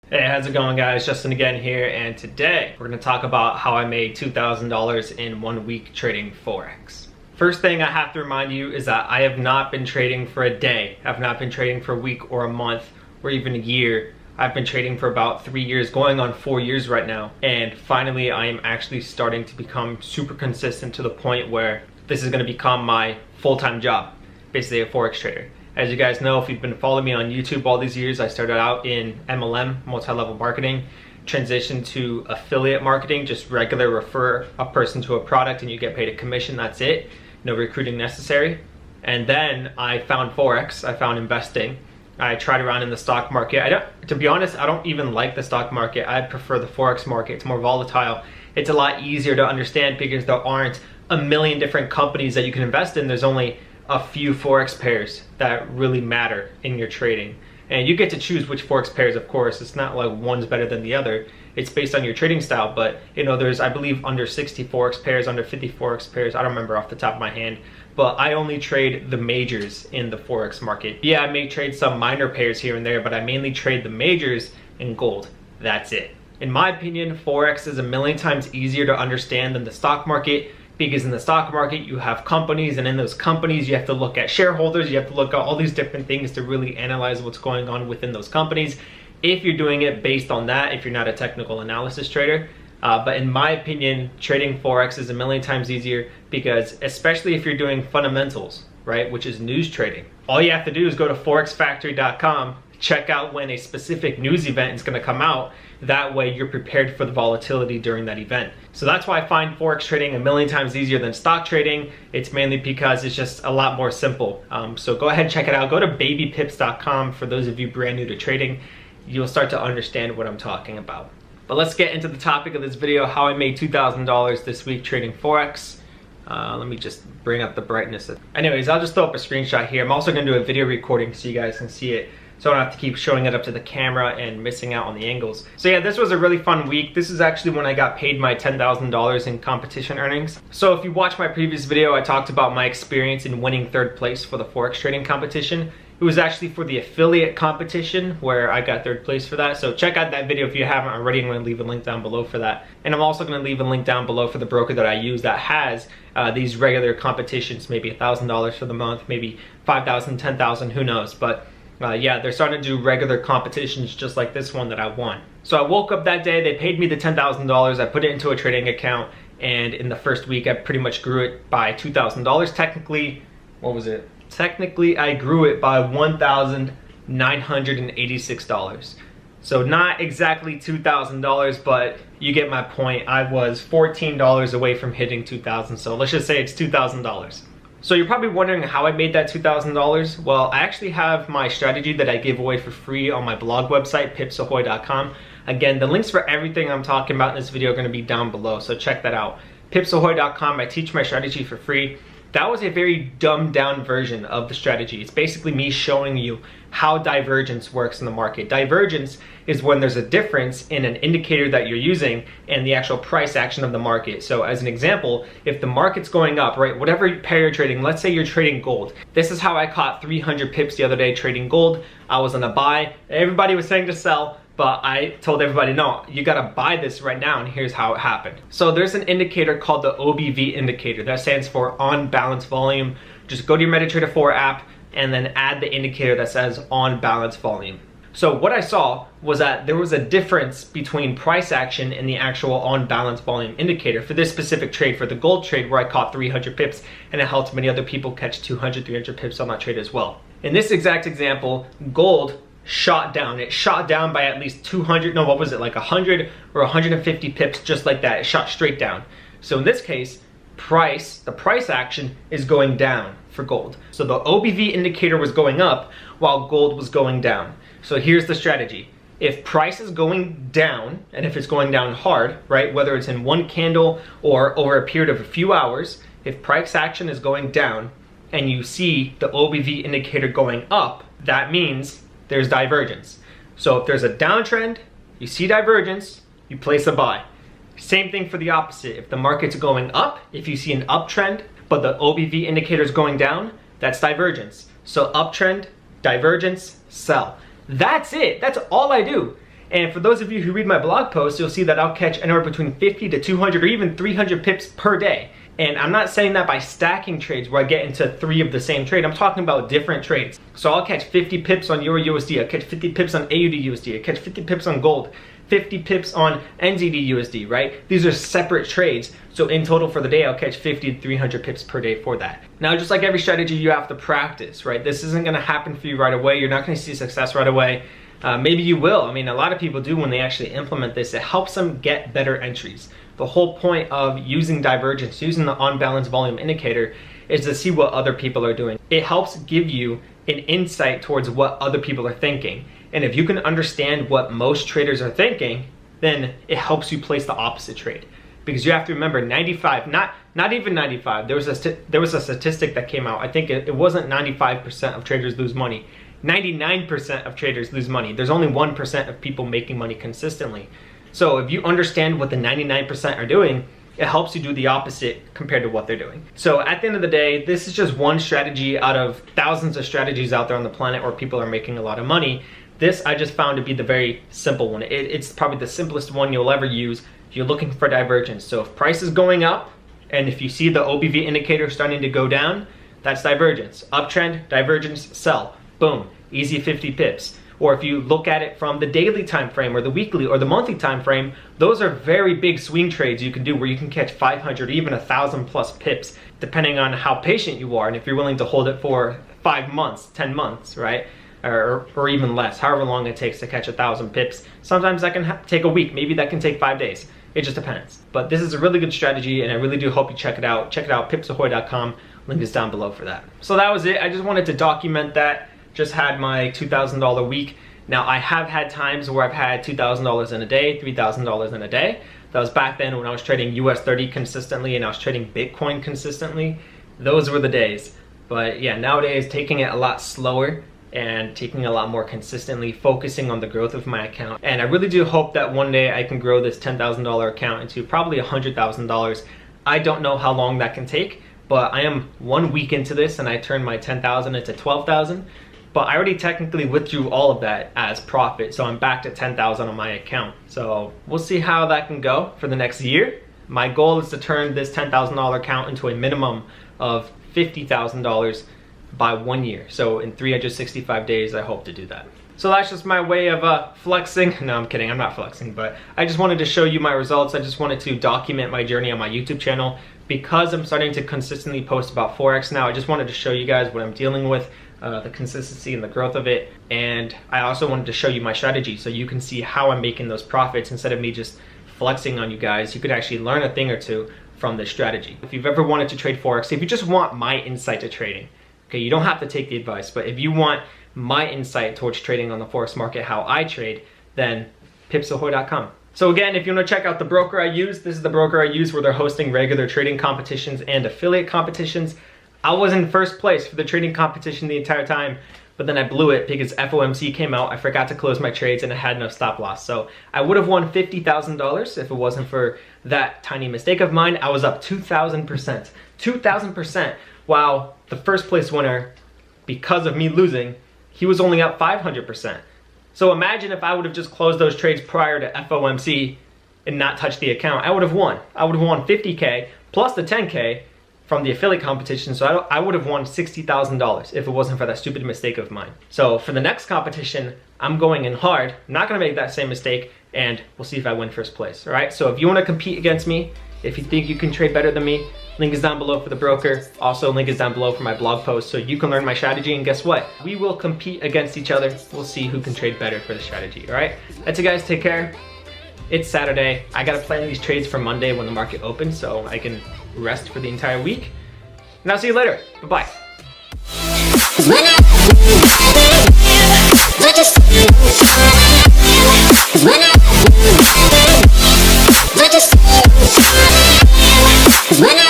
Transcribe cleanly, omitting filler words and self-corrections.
Hey, how's it going, guys? Justin again here, and today we're going to talk about how I made $2,000 in 1 week trading Forex. First thing I have to remind you is that I have not been trading for a day. I've not been trading for a week or a month or even a year. I've been trading for about 3 years, going on 4 years right now. And finally, I am actually starting to become super consistent to the point where this is going to become my full-time job, basically a Forex trader. As you guys know, if you've been following me on YouTube all these years, I started out in MLM, multi-level marketing, transitioned to affiliate marketing, just regular refer a person to a product and you get paid a commission, that's it. No recruiting necessary. And then I found Forex, I found investing. I tried around in the stock market. To be honest, I don't even like the stock market. I prefer the Forex market. It's more volatile. It's a lot easier to understand because there aren't a million different companies that you can invest in. There's only a few Forex pairs that really matter in your trading. And you get to choose which Forex pairs, of course. It's not like one's better than the other. It's based on your trading style, but you know, there's, I believe, under 60 Forex pairs, under 50 Forex pairs. I don't remember off the top of my hand, but I only trade the majors in the Forex market. Yeah, I may trade some minor pairs here and there, but I mainly trade the majors in gold. That's it. In my opinion, Forex is a million times easier to understand than the stock market, because in the stock market you have companies, and in those companies you have to look at shareholders, you have to look at all these different things to really analyze what's going on within those companies if you're doing it based on that, if you're not a technical analysis trader. But in my opinion, trading Forex is a million times easier because, especially if you're doing fundamentals, right, which is news trading, all you have to do is go to forexfactory.com, check out when a specific news event is going to come out. That way you're prepared for the volatility during that event. So that's why I find Forex trading a million times easier than stock trading. It's mainly because it's just a lot more simple. So go ahead and check it out. Go to babypips.com for those of you brand new to trading. You'll start to understand what I'm talking about. But let's get into the topic of this video, how I made $2,000 this week trading Forex. Let me just bring up the brightness. Anyways, I'll just throw up a screenshot here. I'm also gonna do a video recording so you guys can see it, so I don't have to keep showing it up to the camera and missing out on the angles. So yeah, this was a really fun week. This is actually when I got paid my $10,000 in competition earnings. So if you watched my previous video, I talked about my experience in winning 3rd place for the Forex trading competition. It was actually for the affiliate competition where I got 3rd place for that. So check out that video if you haven't already. I'm gonna leave a link down below for that. And I'm also gonna leave a link down below for the broker that I use that has these regular competitions, maybe $1,000 for the month, maybe 5,000, 10,000, who knows. But yeah, they're starting to do regular competitions just like this one that I won. So I woke up that day, they paid me the $10,000, I put it into a trading account, and in the first week I pretty much grew it by $2,000. Technically, what was it? Technically I grew it by $1,986. So not exactly $2,000, but you get my point. I was $14 away from hitting $2,000, so let's just say it's $2,000. So you're probably wondering how I made that $2,000. Well, I actually have my strategy that I give away for free on my blog website, pipsahoy.com. Again, the links for everything I'm talking about in this video are going to be down below, so check that out. pipsahoy.com, I teach my strategy for free. That was a very dumbed down version of the strategy. It's basically me showing you how divergence works in the market. Divergence is when there's a difference in an indicator that you're using and the actual price action of the market. So as an example, if the market's going up, right, whatever pair you're trading, let's say you're trading gold. This is how I caught 300 pips the other day trading gold. I was on a buy. Everybody was saying to sell, but I told everybody, no, you gotta buy this right now, and here's how it happened. So there's an indicator called the OBV indicator. That stands for on balance volume. Just go to your MetaTrader 4 app and then add the indicator that says on balance volume. So what I saw was that there was a difference between price action and the actual on balance volume indicator for this specific trade, for the gold trade where I caught 300 pips and it helped many other people catch 200, 300 pips on that trade as well. In this exact example, gold shot down. It shot down by at least 200, no, what was it, like 100 or 150 pips, just like that. It shot straight down. So in this case, the price action is going down for gold. So the OBV indicator was going up while gold was going down. So here's the strategy. If price is going down, and if it's going down hard, right, whether it's in one candle or over a period of a few hours, if price action is going down and you see the OBV indicator going up, that means there's divergence. So if there's a downtrend, you see divergence, you place a buy. Same thing for the opposite. If the market's going up, if you see an uptrend, but the OBV indicator is going down, that's divergence. So uptrend, divergence, sell. That's it. That's all I do. And for those of you who read my blog posts, you'll see that I'll catch anywhere between 50 to 200 or even 300 pips per day. And I'm not saying that by stacking trades where I get into 3 of the same trade. I'm talking about different trades. So I'll catch 50 pips on Euro USD, I'll catch 50 pips on AUD USD, I'll catch 50 pips on gold, 50 pips on NZD USD, right? These are separate trades. So in total for the day, I'll catch 50 to 300 pips per day for that. Now, just like every strategy, you have to practice, right? This isn't gonna happen for you right away. You're not gonna see success right away. Maybe you will. I mean, a lot of people do when they actually implement this. It helps them get better entries. The whole point of using divergence, using the on-balance volume indicator, is to see what other people are doing. It helps give you an insight towards what other people are thinking. And if you can understand what most traders are thinking, then it helps you place the opposite trade. Because you have to remember 95, not even 95, there was a statistic that came out. I think it wasn't 95% of traders lose money. 99% of traders lose money. There's only 1% of people making money consistently. So if you understand what the 99% are doing, it helps you do the opposite compared to what they're doing. So at the end of the day, this is just one strategy out of thousands of strategies out there on the planet where people are making a lot of money. This I just found to be the very simple one. It's probably the simplest one you'll ever use if you're looking for divergence. So if price is going up, and if you see the OBV indicator starting to go down, that's divergence. Uptrend, divergence, sell. Boom, easy 50 pips. Or if you look at it from the daily time frame or the weekly or the monthly time frame, those are very big swing trades you can do where you can catch 500, even 1,000 plus pips, depending on how patient you are and if you're willing to hold it for 5 months, 10 months, right? Or even less, however long it takes to catch 1,000 pips. Sometimes that can take a week, maybe that can take 5 days. It just depends. But this is a really good strategy and I really do hope you check it out. Check it out, pipsahoy.com. Link is down below for that. So that was it. I just wanted to document that. Just had my $2,000 week. Now I have had times where I've had $2,000 in a day, $3,000 in a day. That was back then when I was trading US 30 consistently and I was trading Bitcoin consistently. Those were the days. But yeah, nowadays taking it a lot slower and taking a lot more consistently, focusing on the growth of my account. And I really do hope that one day I can grow this $10,000 account into probably $100,000. I don't know how long that can take, but I am 1 week into this and I turned my 10,000 into 12,000. But I already technically withdrew all of that as profit, so I'm back to 10,000 on my account. So we'll see how that can go for the next year. My goal is to turn this $10,000 account into a minimum of $50,000 by 1 year. So in 365 days, I hope to do that. So that's just my way of flexing. No, I'm kidding, I'm not flexing, but I just wanted to show you my results. I just wanted to document my journey on my YouTube channel. Because I'm starting to consistently post about Forex now, I just wanted to show you guys what I'm dealing with, the consistency and the growth of it. And I also wanted to show you my strategy so you can see how I'm making those profits instead of me just flexing on you guys. You could actually learn a thing or two from this strategy. If you've ever wanted to trade Forex, if you just want my insight to trading, okay, you don't have to take the advice, but if you want my insight towards trading on the Forex market, how I trade, then pipsahoy.com. So again, if you want to check out the broker I use, this is the broker I use where they're hosting regular trading competitions and affiliate competitions. I was in first place for the trading competition the entire time, but then I blew it because FOMC came out. I forgot to close my trades and I had no stop loss. So I would have won $50,000 if it wasn't for that tiny mistake of mine. I was up 2,000%. 2,000%. While the first place winner, because of me losing, he was only up 500%. So imagine if I would have just closed those trades prior to FOMC and not touched the account, I would have won. I would have won 50K plus the 10K from the affiliate competition, so I would have won $60,000 if it wasn't for that stupid mistake of mine. So for the next competition, I'm going in hard. I'm not gonna make that same mistake, and we'll see if I win first place, all right? So if you wanna compete against me, if you think you can trade better than me, link is down below for the broker. Also, link is down below for my blog post so you can learn my strategy, and guess what? We will compete against each other. We'll see who can trade better for the strategy, all right? That's it, guys, take care. It's Saturday. I gotta plan these trades for Monday when the market opens so I can rest for the entire week. And I'll see you later. Bye-bye. When I